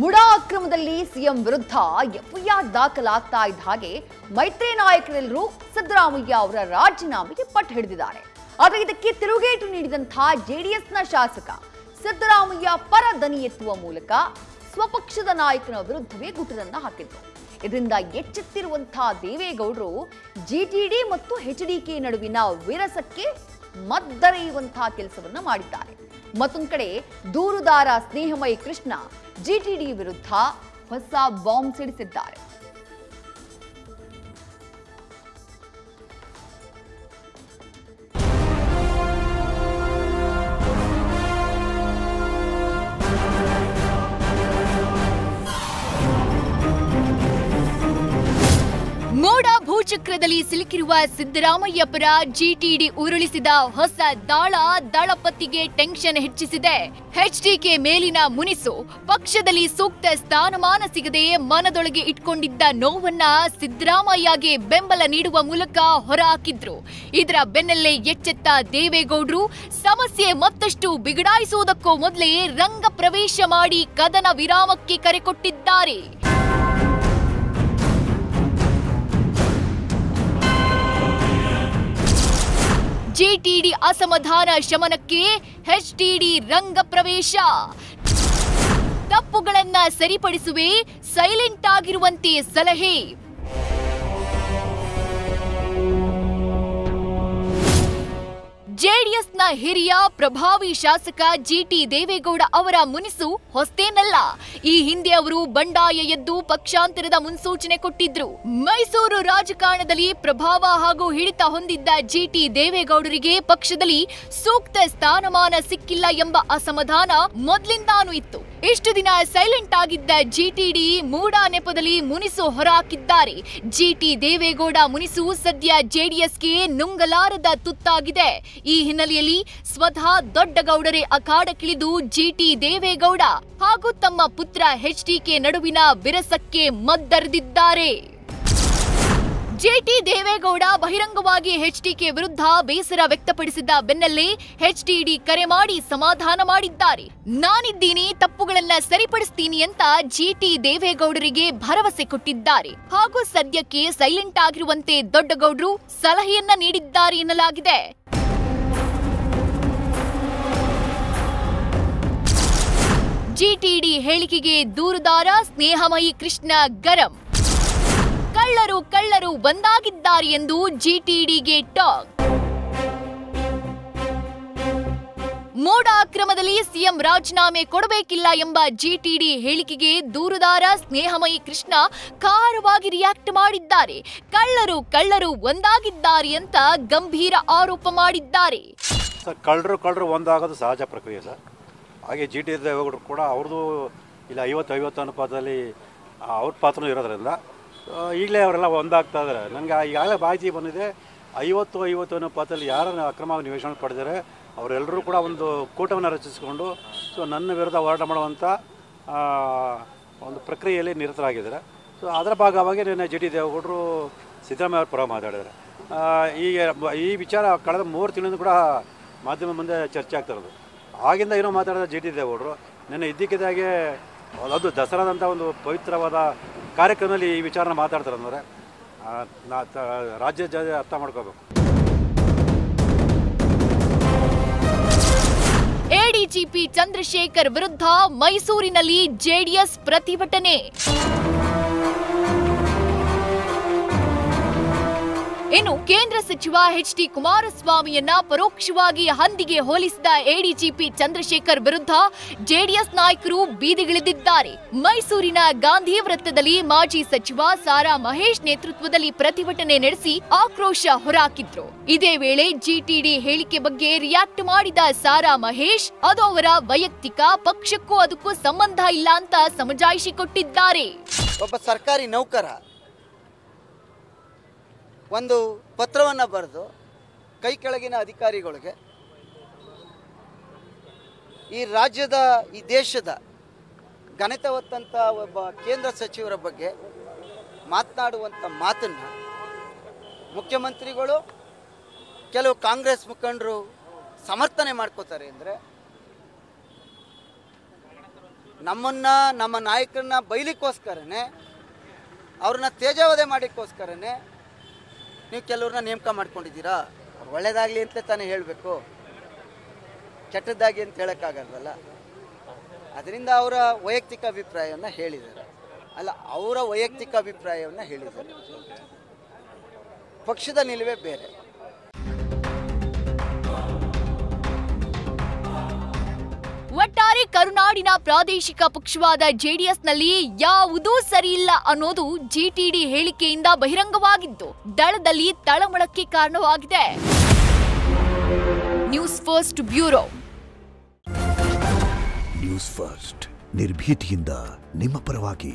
MUDA ಅಕ್ರಮದಲ್ಲಿ CM ವಿರುದ್ಧ FIR ದಾಖಲಾಗ್ತಾ ಇದ್ದ ಹಾಗೆ ಮೈತ್ರಿ ನಾಯಕರೆಲ್ಲರೂ ಸಿದ್ದರಾಮಯ್ಯ ಅವರ ರಾಜೀನಾಮೆಗೆ ಪಟ್ಟು ಹಿಡಿದಿದ್ದಾರೆ. ಆದರೆ ಇದಕ್ಕೆ ತಿರುಗೇಟು ನೀಡಿದಂತಹ ಜೆಡಿಎಸ್ನ ಶಾಸಕ ಸಿದ್ದರಾಮಯ್ಯ ಪರ ದನಿ ಎತ್ತುವ ಮೂಲಕ ಸ್ವಪಕ್ಷದ ನಾಯಕನ ವಿರುದ್ಧವೇ ಗುಟ್ಟನ್ನ ಹಾಕಿದ್ರು. ಇದರಿಂದ ಎಚ್ಚೆತ್ತಿರುವಂತಹ ದೇವೇಗೌಡರು ಜಿಟಿಡಿ ಮತ್ತು ಎಚ್ಡಿಕೆ ನಡುವಿನ ವಿರಸಕ್ಕೆ ಮದ್ದರೆಯುವಂತಹ ಕೆಲಸವನ್ನ ಮಾಡಿದ್ದಾರೆ. ಮತ್ತೊಂದು ಕಡೆ ದೂರುದಾರ ಸ್ನೇಹಮಯಿ ಕೃಷ್ಣ ಜಿಟಿಡಿ ವಿರುದ್ಧ ಹೊಸ ಬಾಂಬ್ ಸಿಡಿಸಿದ್ದಾರೆ. ಮೋಡ ಭೂಚಕ್ರದಲ್ಲಿ ಸಿಲುಕಿರುವ ಸಿದ್ದರಾಮಯ್ಯ ಪರ ಜಿಟಿಡಿ ಉರುಳಿಸಿದ ಹೊಸ ದಾಳ ದಳಪತಿಗೆ ಟೆನ್ಷನ್ ಹೆಚ್ಚಿಸಿದೆ. ಎಚ್ಡಿಕೆ ಮೇಲಿನ ಮುನಿಸು ಪಕ್ಷದಲ್ಲಿ ಸೂಕ್ತ ಸ್ಥಾನಮಾನ ಸಿಗದೆ ಮನದೊಳಗೆ ಇಟ್ಕೊಂಡಿದ್ದ ನೋವನ್ನ ಸಿದ್ದರಾಮಯ್ಯಗೆ ಬೆಂಬಲ ನೀಡುವ ಮೂಲಕ ಹೊರಹಾಕಿದ್ರು. ಇದರ ಬೆನ್ನಲ್ಲೇ ಎಚ್ಚೆತ್ತ ದೇವೇಗೌಡರು ಸಮಸ್ಯೆ ಮತ್ತಷ್ಟು ಬಿಗಡಾಯಿಸುವುದಕ್ಕೂ ಮೊದಲೇ ರಂಗ ಪ್ರವೇಶ ಮಾಡಿ ಕದನ ವಿರಾಮಕ್ಕೆ ಕರೆ ಕೊಟ್ಟಿದ್ದಾರೆ. ಜಿಟಿಡಿ ಅಸಮಾಧಾನ ಶಮನಕ್ಕೆ ಎಚ್ಡಿಡಿ ರಂಗ ಪ್ರವೇಶ. ತಪ್ಪುಗಳನ್ನ ಸರಿಪಡಿಸುವೆ, ಸೈಲೆಂಟ್ ಆಗಿರುವಂತೆ ಸಲಹೆ. ಜೆಡಿಎಸ್ನ ಹಿರಿಯ ಪ್ರಭಾವಿ ಶಾಸಕ ಜಿಟಿ ದೇವೇಗೌಡ ಅವರ ಮುನಿಸು ಹೊಸ್ತೇನಲ್ಲ. ಈ ಹಿಂದೆ ಅವರು ಬಂಡಾಯ ಎದ್ದು ಪಕ್ಷಾಂತರದ ಮುನ್ಸೂಚನೆ ಕೊಟ್ಟಿದ್ರು. ಮೈಸೂರು ರಾಜಕಾರಣದಲ್ಲಿ ಪ್ರಭಾವ ಹಾಗೂ ಹಿಡಿತ ಹೊಂದಿದ್ದ ಜಿಟಿ ದೇವೇಗೌಡರಿಗೆ ಪಕ್ಷದಲ್ಲಿ ಸೂಕ್ತ ಸ್ಥಾನಮಾನ ಸಿಕ್ಕಿಲ್ಲ ಎಂಬ ಅಸಮಾಧಾನ ಮೊದಲಿಂದಾನೂ ಇತ್ತು. ಇಷ್ಟು ದಿನ ಸೈಲೆಂಟ್ ಆಗಿದ್ದ ಜಿಟಿಡಿ ಮೂಡಾ ನೆಪದಲ್ಲಿ ಮುನಿಸು ಹೊರಹಾಕಿದ್ದಾರೆ. ಜಿಟಿ ದೇವೇಗೌಡ ಮುನಿಸು ಸದ್ಯ ಜೆಡಿಎಸ್ಗೆ ನುಂಗಲಾರದ ತುತ್ತಾಗಿದೆ. ಈ ಹಿನ್ನೆಲೆಯಲ್ಲಿ ಸ್ವತಃ ದೊಡ್ಡಗೌಡರೇ ಅಖಾಡಕ್ಕಿಳಿದು ಜಿಟಿ ದೇವೇಗೌಡ ಹಾಗೂ ತಮ್ಮ ಪುತ್ರ ಎಚ್ಡಿಕೆ ನಡುವಿನ ವಿರಸಕ್ಕೆ ಮದ್ದರೆದಿದ್ದಾರೆ. ಜಿಟಿ ದೇವೇಗೌಡ ಬಹಿರಂಗವಾಗಿ ಎಚ್ಡಿಕೆ ವಿರುದ್ಧ ಬೇಸರ ವ್ಯಕ್ತಪಡಿಸಿದ್ದ ಬೆನ್ನಲ್ಲೇ ಎಚ್ಡಿಡಿ ಕರೆ ಮಾಡಿ ಸಮಾಧಾನ ಮಾಡಿದ್ದಾರೆ. ನಾನಿದ್ದೀನಿ, ತಪ್ಪುಗಳನ್ನ ಸರಿಪಡಿಸ್ತೀನಿ ಅಂತ ಜಿಟಿ ದೇವೇಗೌಡರಿಗೆ ಭರವಸೆ ಕೊಟ್ಟಿದ್ದಾರೆ. ಹಾಗೂ ಸದ್ಯಕ್ಕೆ ಸೈಲೆಂಟ್ ಆಗಿರುವಂತೆ ದೊಡ್ಡಗೌಡರು ಸಲಹೆಯನ್ನ ನೀಡಿದ್ದಾರೆ ಎನ್ನಲಾಗಿದೆ. ಜಿಟಿಡಿ ಹೇಳಿಕೆಗೆ ದೂರುದಾರ ಸ್ನೇಹಮಯಿ ಕೃಷ್ಣ ಗರಂ. ಕಳ್ಳರು ಬಂದಾಗಿದ್ದಾರೆ ಎಂದು ಜಿಟಿಡಿಗೆ ಟಾಕ್. ಮೋಡ ಅಕ್ರಮದಲ್ಲಿ ಸಿಎಂ ರಾಜೀನಾಮೆ ಕೊಡಬೇಕಿಲ್ಲ ಎಂಬ ಜಿಟಿಡಿ ಹೇಳಿಕೆಗೆ ದೂರುದಾರ ಸ್ನೇಹಮಯಿ ಕೃಷ್ಣ ಖಾರವಾಗಿ ರಿಯಾಕ್ಟ್ ಮಾಡಿದ್ದಾರೆ. ಕಳ್ಳರು ಒಂದಾಗಿದ್ದಾರೆ ಅಂತ ಗಂಭೀರ ಆರೋಪ ಮಾಡಿದ್ದಾರೆ. ಕಳ್ಳರು ಒಂದಾಗೋದು ಸಹಜ ಪ್ರಕ್ರಿಯೆ ಸರ್. ಹಾಗೆ ಜಿಟಿ ದೇವೇಗೌಡರು ಕೂಡ ಅವ್ರದ್ದು ಇಲ್ಲ 50-50 ಅನುಪಾತದಲ್ಲಿ ಅವ್ರ ಪಾತ್ರನೂ ಇರೋದ್ರಿಂದ ಈಗಲೇ ಅವರೆಲ್ಲ ಒಂದಾಗ್ತಾ ಇದ್ದಾರೆ. ನನಗೆ ಈಗಾಗಲೇ ಮಾಹಿತಿ ಬಂದಿದೆ, 50-50 ಅನುಪಾತದಲ್ಲಿ ಯಾರನ್ನು ಅಕ್ರಮವಾಗಿ ನಿವೇಶನ ಪಡೆದರೆ ಅವರೆಲ್ಲರೂ ಕೂಡ ಒಂದು ಕೂಟವನ್ನು ರಚಿಸಿಕೊಂಡು ನನ್ನ ವಿರುದ್ಧ ಹೋರಾಟ ಮಾಡುವಂಥ ಒಂದು ಪ್ರಕ್ರಿಯೆಯಲ್ಲಿ ನಿರತರಾಗಿದ್ದಾರೆ. ಅದರ ಭಾಗವಾಗಿ ನಿನ್ನೆ ಜಿಟಿ ದೇವೇಗೌಡರು ಸಿದ್ದರಾಮಯ್ಯ ಅವ್ರ ಪರ ಮಾತಾಡಿದ್ದಾರೆ. ಈ ವಿಚಾರ ಕಳೆದ 3 ತಿಂಗಳಿಂದ ಕೂಡ ಮಾಧ್ಯಮ ಮುಂದೆ ಚರ್ಚೆ ಆಗ್ತಾ ಇರೋದು. ಆಗಿಂದ ಏನೋ ಮಾತಾಡಿದ ಜಿಟಿ ದೇವೇಗೌಡರು ನಿನ್ನೆ ಇದ್ದಕ್ಕಿದ್ದಾಗೆ ಅದು ದಸರಾದಂಥ ಒಂದು ಪವಿತ್ರವಾದ ಕಾರ್ಯಕ್ರಮದಲ್ಲಿ ಈ ವಿಚಾರನ ಮಾತಾಡ್ತಾರೆ ಅಂದರೆ ರಾಜ್ಯ ಅರ್ಥ ಮಾಡ್ಕೋಬೇಕು. ಎಡಿಜಿಪಿ ಚಂದ್ರಶೇಖರ್ ವಿರುದ್ಧ ಮೈಸೂರಿನಲ್ಲಿ ಜೆಡಿಎಸ್ ಪ್ರತಿಭಟನೆ. ಇನ್ನು ಕೇಂದ್ರ ಸಚಿವ ಎಚ್ಡಿ ಕುಮಾರಸ್ವಾಮಿಯನ್ನ ಪರೋಕ್ಷವಾಗಿ ಹಂದಿಗೆ ಹೋಲಿಸಿದ ಎಡಿಜಿಪಿ ಚಂದ್ರಶೇಖರ್ ವಿರುದ್ಧ ಜೆಡಿಎಸ್ ನಾಯಕರು ಬೀದಿಗಿಳಿದಿದ್ದಾರೆ. ಮೈಸೂರಿನ ಗಾಂಧಿ ವೃತ್ತದಲ್ಲಿ ಮಾಜಿ ಸಚಿವ ಸಾರಾ ಮಹೇಶ್ ನೇತೃತ್ವದಲ್ಲಿ ಪ್ರತಿಭಟನೆ ನಡೆಸಿ ಆಕ್ರೋಶ ಹೊರಹಾಕಿದ್ರು. ಇದೇ ವೇಳೆ ಜಿಟಿಡಿ ಹೇಳಿಕೆ ಬಗ್ಗೆ ರಿಯಾಕ್ಟ್ ಮಾಡಿದ ಸಾರಾ ಮಹೇಶ್ ಅದು ಅವರ ವೈಯಕ್ತಿಕ, ಪಕ್ಷಕ್ಕೂ ಅದಕ್ಕೂ ಸಂಬಂಧ ಇಲ್ಲ ಅಂತ ಸಮಜಾಯಿಷಿ ಕೊಟ್ಟಿದ್ದಾರೆ. ಒಬ್ಬ ಸರ್ಕಾರಿ ನೌಕರ ಒಂದು ಪತ್ರವನ್ನು ಬರೆದು ಕೈ ಕೆಳಗಿನ ಅಧಿಕಾರಿಗಳಿಗೆ ಈ ರಾಜ್ಯದ ಈ ದೇಶದ ಘನತೆ ಹೊತ್ತಂಥ ಒಬ್ಬ ಕೇಂದ್ರ ಸಚಿವರ ಬಗ್ಗೆ ಮಾತನಾಡುವಂಥ ಮಾತನ್ನು ಮುಖ್ಯಮಂತ್ರಿಗಳು ಕೆಲವು ಕಾಂಗ್ರೆಸ್ ಮುಖಂಡರು ಸಮರ್ಥನೆ ಮಾಡ್ಕೋತಾರೆ ಅಂದರೆ ನಮ್ಮ ನಾಯಕರನ್ನ ಬೈಲಿಕ್ಕೋಸ್ಕರನೇ, ಅವ್ರನ್ನ ತೇಜಾವಧೆ ಮಾಡೋಕ್ಕೋಸ್ಕರನೇ ನೀವು ಕೆಲವ್ರನ್ನ ನೇಮಕ ಮಾಡ್ಕೊಂಡಿದ್ದೀರಾ. ಅವ್ರು ಒಳ್ಳೇದಾಗಲಿ ಅಂತಲೇ ತಾನೇ ಹೇಳಬೇಕು, ಕೆಟ್ಟದ್ದಾಗಿ ಅಂತ ಹೇಳೋಕ್ಕಾಗಲ್ವಲ್ಲ. ಅದರಿಂದ ಅವರ ವೈಯಕ್ತಿಕ ಅಭಿಪ್ರಾಯವನ್ನು ಹೇಳಿದ್ದಾರೆ. ಅಲ್ಲ, ಅವರ ವೈಯಕ್ತಿಕ ಅಭಿಪ್ರಾಯವನ್ನು ಹೇಳಿದ್ದಾರೆ. ಪಕ್ಷದ ನಿಲುವೇ ಬೇರೆ. ಒಟ್ಟಾರೆ ಕರುನಾಡಿನ ಪ್ರಾದೇಶಿಕ ಪಕ್ಷವಾದ ಜೆಡಿಎಸ್ನಲ್ಲಿ ಯಾವುದೂ ಸರಿಯಿಲ್ಲ ಅನ್ನೋದು ಜಿಟಿಡಿ ಹೇಳಿಕೆಯಿಂದ ಬಹಿರಂಗವಾಗಿದ್ದು ದಳದಲ್ಲಿ ತಳಮಳಕ್ಕೆ ಕಾರಣವಾಗಿದೆ. News first bureau. News first ನಿರ್ಭೀತಿಯಿಂದ ನಿಮ್ಮ ಪರವಾಗಿ.